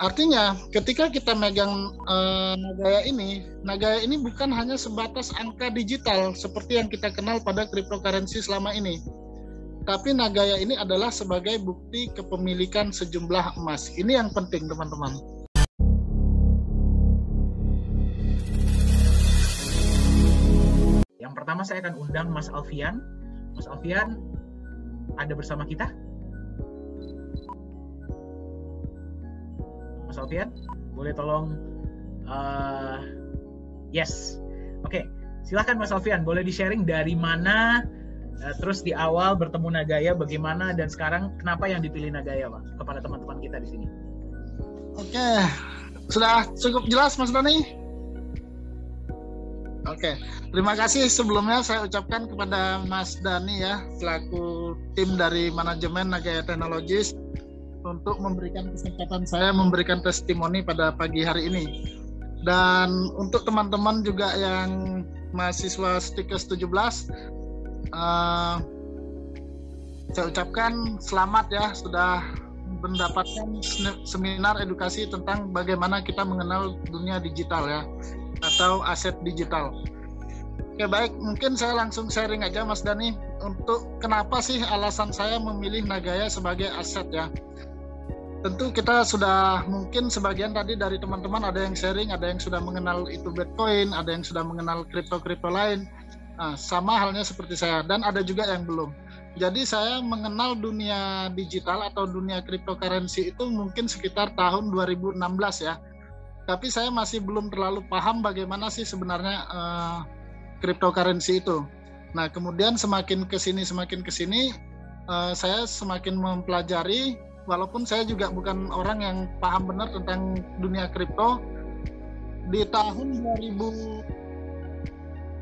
Artinya ketika kita megang Nagaya ini bukan hanya sebatas angka digital seperti yang kita kenal pada cryptocurrency selama ini. Tapi Nagaya ini adalah sebagai bukti kepemilikan sejumlah emas. Ini yang penting, teman-teman. Yang pertama saya akan undang Mas Alfian. Mas Alfian, ada bersama kita? Mas Alfian, boleh tolong? Yes. Oke, silahkan Mas Alfian, boleh di-sharing dari mana, terus di awal bertemu Nagaya bagaimana, dan sekarang kenapa yang dipilih Nagaya, Pak, kepada teman-teman kita di sini? Oke, sudah cukup jelas Mas Dani? Oke, terima kasih sebelumnya saya ucapkan kepada Mas Dani ya, selaku tim dari manajemen Nagaya Technologies, untuk memberikan kesempatan saya memberikan testimoni pada pagi hari ini. Dan untuk teman-teman juga yang mahasiswa Stikers 17, saya ucapkan selamat ya, sudah mendapatkan seminar edukasi tentang bagaimana kita mengenal dunia digital ya, atau aset digital. Oke, baik, mungkin saya langsung sharing aja Mas Dani untuk kenapa sih alasan saya memilih Nagaya sebagai aset ya. Tentu kita sudah, mungkin sebagian tadi dari teman-teman ada yang sharing, ada yang sudah mengenal itu Bitcoin, ada yang sudah mengenal kripto-kripto lain. Nah, sama halnya seperti saya, dan ada juga yang belum. Jadi saya mengenal dunia digital atau dunia cryptocurrency itu mungkin sekitar tahun 2016 ya. Tapi saya masih belum terlalu paham bagaimana sih sebenarnya cryptocurrency itu. Nah, kemudian semakin kesini saya semakin mempelajari. Walaupun saya juga bukan orang yang paham benar tentang dunia kripto, di tahun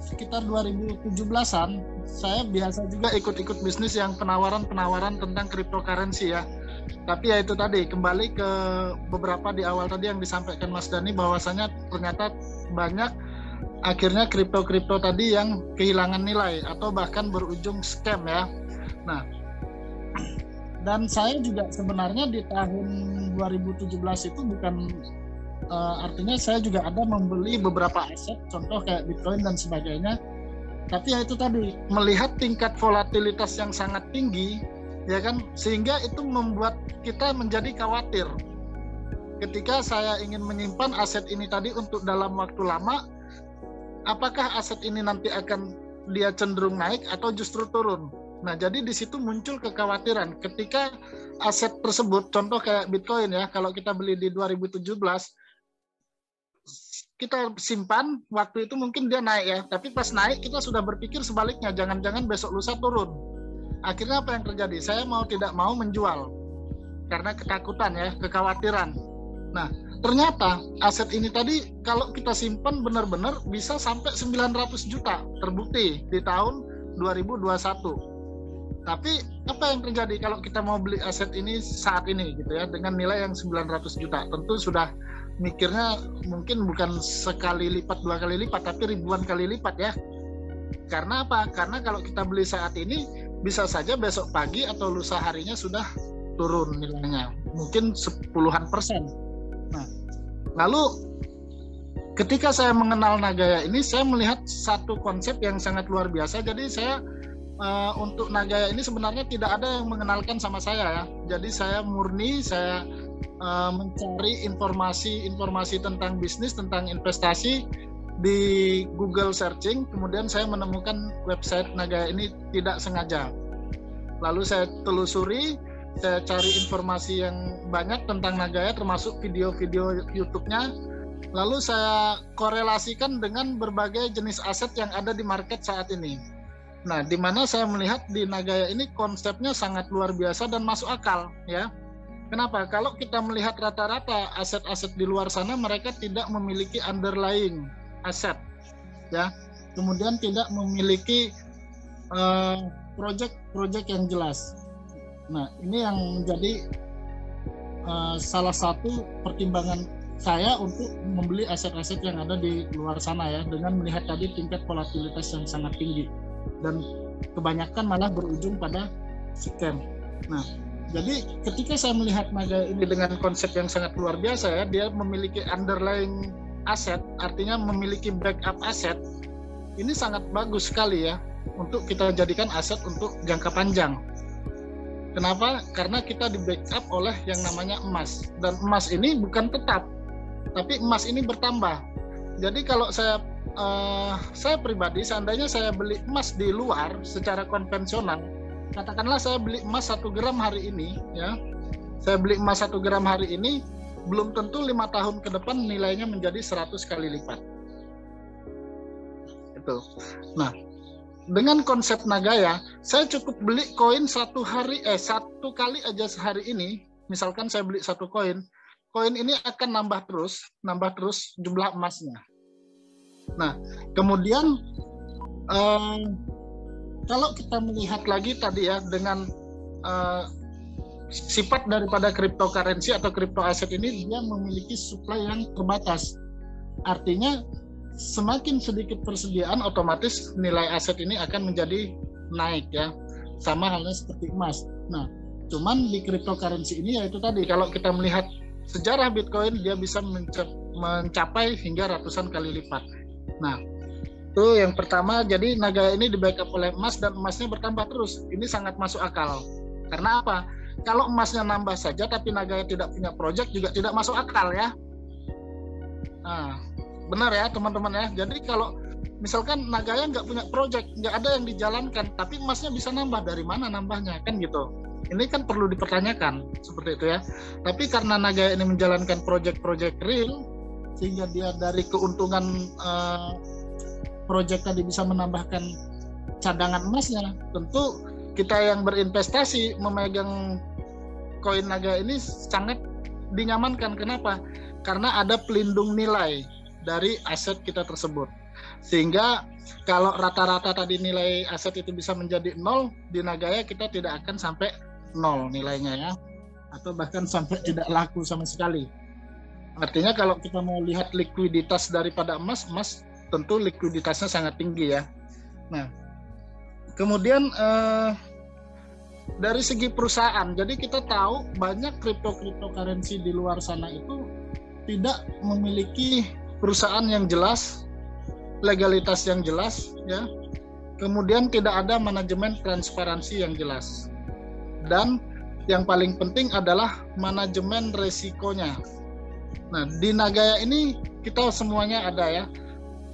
sekitar 2017-an, saya biasa juga ikut-ikut bisnis yang penawaran tentang cryptocurrency ya. Tapi ya itu tadi, kembali ke beberapa di awal tadi yang disampaikan Mas Dani, bahwasanya ternyata banyak akhirnya kripto tadi yang kehilangan nilai atau bahkan berujung scam ya. Nah, dan saya juga sebenarnya di tahun 2017 itu bukan artinya saya juga ada membeli beberapa aset, contoh kayak Bitcoin dan sebagainya. Tapi ya itu tadi, melihat tingkat volatilitas yang sangat tinggi, ya kan, sehingga itu membuat kita menjadi khawatir. Ketika saya ingin menyimpan aset ini tadi untuk dalam waktu lama, apakah aset ini nanti akan dia cenderung naik atau justru turun? Nah, jadi di situ muncul kekhawatiran ketika aset tersebut, contoh kayak Bitcoin ya, kalau kita beli di 2017, kita simpan, waktu itu mungkin dia naik ya, tapi pas naik kita sudah berpikir sebaliknya, jangan-jangan besok lusa turun. Akhirnya apa yang terjadi? Saya mau tidak mau menjual karena ketakutan ya, kekhawatiran. Nah, ternyata aset ini tadi kalau kita simpan benar-benar bisa sampai 900 juta, terbukti di tahun 2021. Tapi apa yang terjadi kalau kita mau beli aset ini saat ini gitu ya, dengan nilai yang 900 juta? Tentu sudah mikirnya mungkin bukan sekali lipat, dua kali lipat, tapi ribuan kali lipat ya. Karena apa? Karena kalau kita beli saat ini, bisa saja besok pagi atau lusa harinya sudah turun nilainya, mungkin 10-an persen. Nah, lalu ketika saya mengenal Nagaya ini, saya melihat satu konsep yang sangat luar biasa. Jadi saya untuk Nagaya ini sebenarnya tidak ada yang mengenalkan sama saya ya. Jadi saya murni, saya mencari informasi tentang bisnis, tentang investasi di Google searching, kemudian saya menemukan website Nagaya ini tidak sengaja. Lalu saya telusuri, saya cari informasi yang banyak tentang Nagaya, termasuk video-video YouTube-nya. Lalu saya korelasikan dengan berbagai jenis aset yang ada di market saat ini. Nah, di mana saya melihat di Nagaya ini konsepnya sangat luar biasa dan masuk akal ya. Kenapa? Kalau kita melihat rata-rata aset-aset di luar sana, mereka tidak memiliki underlying aset ya. Kemudian tidak memiliki project yang jelas. Nah, ini yang menjadi salah satu pertimbangan saya untuk membeli aset-aset yang ada di luar sana ya, dengan melihat tadi tingkat volatilitas yang sangat tinggi dan kebanyakan malah berujung pada scam. Nah, Jadi ketika saya melihat Nagaya ini dengan konsep yang sangat luar biasa ya, dia memiliki underlying aset, artinya memiliki backup aset, ini sangat bagus sekali ya untuk kita jadikan aset untuk jangka panjang. Kenapa? Karena kita di backup oleh yang namanya emas, dan emas ini bukan tetap, tapi emas ini bertambah. Jadi kalau saya pribadi, seandainya saya beli emas di luar secara konvensional, katakanlah saya beli emas 1 gram hari ini, ya, saya beli emas 1 gram hari ini, belum tentu 5 tahun ke depan nilainya menjadi 100 kali lipat. Itu. Nah, dengan konsep Nagaya, saya cukup beli koin satu kali aja sehari ini. Misalkan saya beli 1 koin ini akan nambah terus jumlah emasnya. Nah, kemudian kalau kita melihat lagi tadi ya, dengan sifat daripada cryptocurrency atau crypto aset ini, dia memiliki supply yang terbatas. Artinya semakin sedikit persediaan, otomatis nilai aset ini akan menjadi naik ya. Sama halnya seperti emas. Nah, cuman di cryptocurrency ini yaitu tadi, kalau kita melihat sejarah Bitcoin, dia bisa mencapai hingga ratusan kali lipat. Nah, itu yang pertama. Jadi Nagaya ini di backup oleh emas dan emasnya bertambah terus. Ini sangat masuk akal. Karena apa? Kalau emasnya nambah saja tapi Nagaya tidak punya project juga tidak masuk akal ya. Nah, benar ya teman-teman ya. Jadi kalau misalkan Nagaya nggak punya project, nggak ada yang dijalankan, tapi emasnya bisa nambah, dari mana nambahnya kan gitu. Ini kan perlu dipertanyakan seperti itu ya. Tapi karena Nagaya ini menjalankan project-project real, sehingga dia dari keuntungan project tadi bisa menambahkan cadangan emasnya. Tentu kita yang berinvestasi memegang koin Nagaya ini sangat dinyamankan. Kenapa? Karena ada pelindung nilai dari aset kita tersebut. Sehingga kalau rata-rata tadi nilai aset itu bisa menjadi 0, di Nagaya kita tidak akan sampai 0 nilainya ya. Atau bahkan sampai tidak laku sama sekali. Artinya kalau kita mau lihat likuiditas daripada emas tentu likuiditasnya sangat tinggi ya. Nah, kemudian dari segi perusahaan, jadi kita tahu banyak cryptocurrency di luar sana itu tidak memiliki perusahaan yang jelas, legalitas yang jelas ya. Kemudian tidak ada manajemen transparansi yang jelas. Dan yang paling penting adalah manajemen resikonya. Nah, di Nagaya ini kita semuanya ada ya.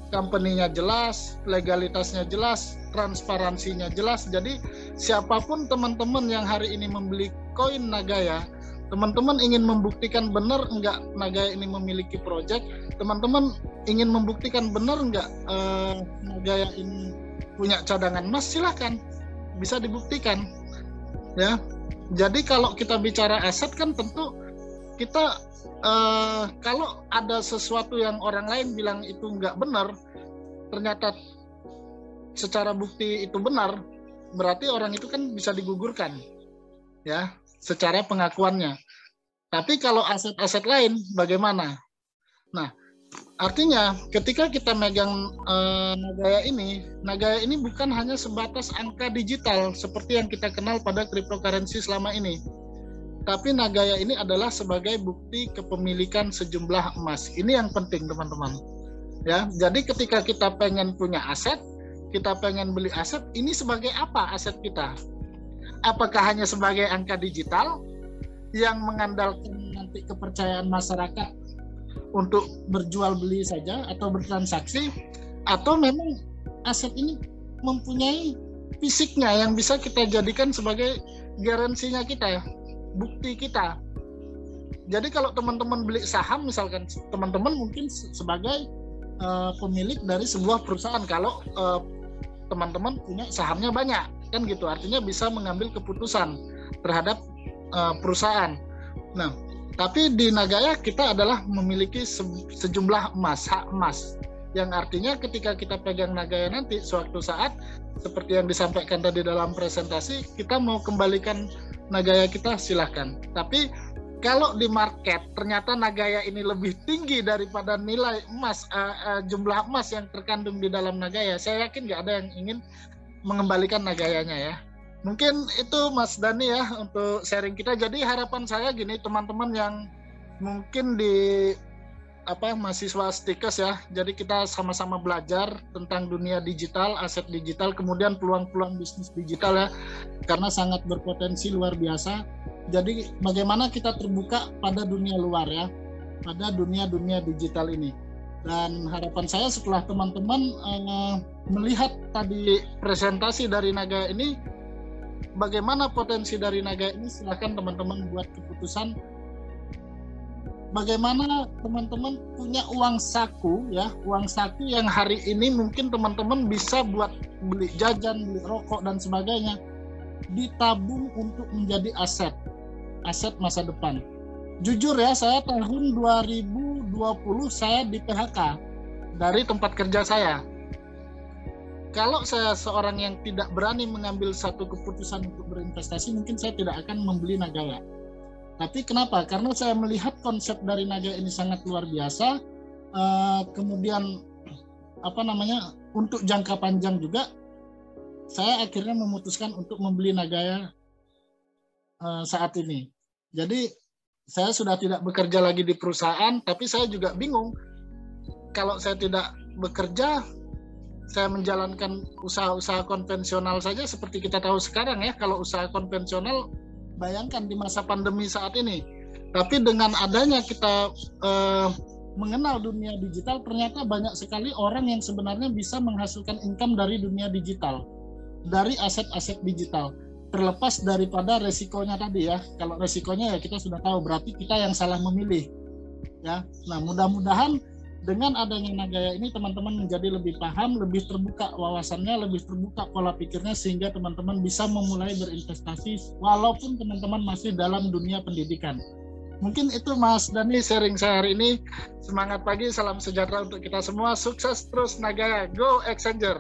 Company-nya jelas, legalitasnya jelas, transparansinya jelas. Jadi siapapun teman-teman yang hari ini membeli koin Nagaya, teman-teman ingin membuktikan benar enggak Nagaya ini memiliki project, teman-teman ingin membuktikan benar enggak Nagaya ini punya cadangan emas, silahkan, bisa dibuktikan ya. Jadi kalau kita bicara aset kan tentu kita kalau ada sesuatu yang orang lain bilang itu nggak benar, ternyata secara bukti itu benar, berarti orang itu kan bisa digugurkan ya secara pengakuannya. Tapi kalau aset-aset lain bagaimana? Nah, artinya ketika kita megang Nagaya ini bukan hanya sebatas angka digital seperti yang kita kenal pada cryptocurrency selama ini. Tapi Nagaya ini adalah sebagai bukti kepemilikan sejumlah emas. Ini yang penting teman-teman. Ya, jadi ketika kita pengen punya aset, kita pengen beli aset, ini sebagai apa aset kita? Apakah hanya sebagai angka digital yang mengandalkan nanti kepercayaan masyarakat untuk berjual beli saja atau bertransaksi, atau memang aset ini mempunyai fisiknya yang bisa kita jadikan sebagai garansinya kita, bukti kita. Jadi kalau teman-teman beli saham misalkan, teman-teman mungkin sebagai pemilik dari sebuah perusahaan kalau teman-teman punya sahamnya banyak kan gitu, artinya bisa mengambil keputusan terhadap perusahaan. Nah, tapi di Nagaya kita adalah memiliki sejumlah emas, hak emas, yang artinya ketika kita pegang Nagaya nanti suatu saat seperti yang disampaikan tadi dalam presentasi, kita mau kembalikan Nagaya kita silahkan. Tapi kalau di market ternyata Nagaya ini lebih tinggi daripada nilai emas, jumlah emas yang terkandung di dalam Nagaya, saya yakin nggak ada yang ingin mengembalikan Nagayanya ya. Mungkin itu Mas Dani ya untuk sharing kita. Jadi harapan saya gini, teman-teman yang mungkin di mahasiswa Stikes ya. Jadi kita sama-sama belajar tentang dunia digital, aset digital, kemudian peluang-peluang bisnis digital ya. Karena sangat berpotensi luar biasa. Jadi bagaimana kita terbuka pada dunia luar ya, pada dunia digital ini. Dan harapan saya setelah teman-teman melihat tadi presentasi dari Nagaya ini, bagaimana potensi dari Nagaya ini, silahkan teman-teman buat keputusan. Bagaimana teman-teman punya uang saku ya, uang saku yang hari ini mungkin teman-teman bisa buat beli jajan, beli rokok dan sebagainya, ditabung untuk menjadi aset masa depan. Jujur ya, saya tahun 2020 saya di PHK dari tempat kerja saya. Kalau saya seorang yang tidak berani mengambil satu keputusan untuk berinvestasi, mungkin saya tidak akan membeli Nagaya. Tapi kenapa? Karena saya melihat konsep dari Nagaya ini sangat luar biasa. Kemudian untuk jangka panjang juga, saya akhirnya memutuskan untuk membeli Nagaya saat ini. Jadi saya sudah tidak bekerja lagi di perusahaan, tapi saya juga bingung. Kalau saya tidak bekerja, saya menjalankan usaha-usaha konvensional saja seperti kita tahu sekarang ya. Kalau usaha konvensional, bayangkan di masa pandemi saat ini. Tapi dengan adanya kita mengenal dunia digital, ternyata banyak sekali orang yang sebenarnya bisa menghasilkan income dari dunia digital, dari aset-aset digital. Terlepas daripada resikonya tadi ya. Kalau resikonya ya kita sudah tahu, berarti kita yang salah memilih. Ya. Nah, mudah-mudahan dengan adanya Nagaya ini teman-teman menjadi lebih paham, lebih terbuka wawasannya, lebih terbuka pola pikirnya, sehingga teman-teman bisa memulai berinvestasi walaupun teman-teman masih dalam dunia pendidikan. Mungkin itu Mas Dani sharing saya hari ini. Semangat pagi, salam sejahtera untuk kita semua. Sukses terus Nagaya, go Exchanger.